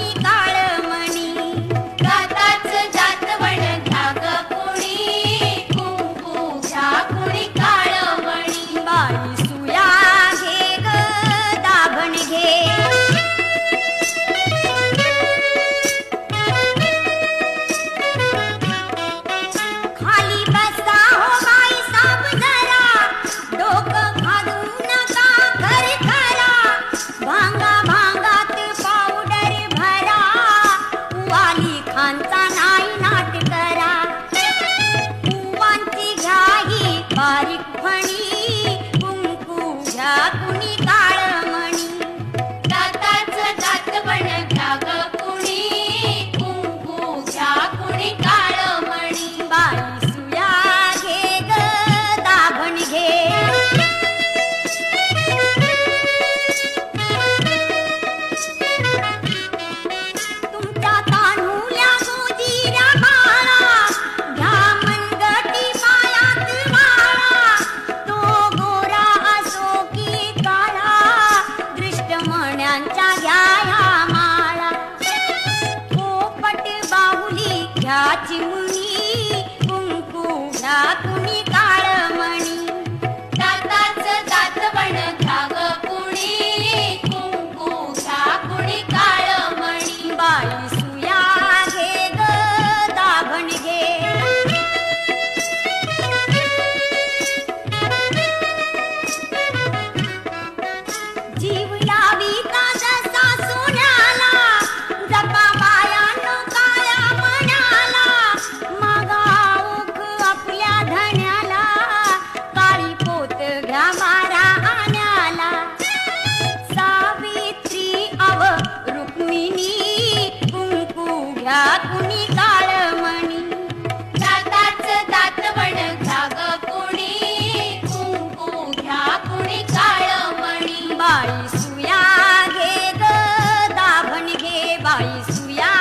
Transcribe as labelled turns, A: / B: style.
A: कुणी काळमणी.
B: दाताच जातवण घ्या ग कुणी, कुंकू घ्या कुणी काळमणी.
A: बाई सुया घे ग दाभण घे. खाली बसा हो बाई साब जरा, डोकं घालू नका खरखरा. भांगा भांगात पावडर भरा, वाली खानचा नाही नाट करा. कुवांची घ्या ही बारीक फणी, कुंकू घ्या कुणी काळमणी.
B: दाताच जातवण घ्या ग कुणी, कुंकू घ्या कुणी काळमणी.
A: बाई सुया घे ग दाभण घे. तुमच्या तान्हुल्या गोजीऱ्या बाळा, घ्या मनगटी पायात माळा. तो गोरा असो की काळा, दृष्टमण्यांच्या घ्या ह्या माळा. पोपट बाहुली घ्या चिमुणी, कुंकू घ्या कुणी काळमणी.
B: दाताच जातवण घ्या ग कुणी, कुंकू घ्या कुणी काळमणी.
A: बाई सुया घे ग दाभण घे. जीव लाविता जसा सोन्याला, जपा बायानो काळ्या मनाला. मागा ओख आपल्या धन्याला, काळी पोत घ्या बारा आण्याला. सावित्री अव रुक्मिणी, कुंकू घ्या कुणी काळमणी.
B: दाताच जातवण घ्या ग कुणी, कुंकू घ्या कुणी काळमणी.
A: बाई सुया घे ग दाभण घे. बाई सुया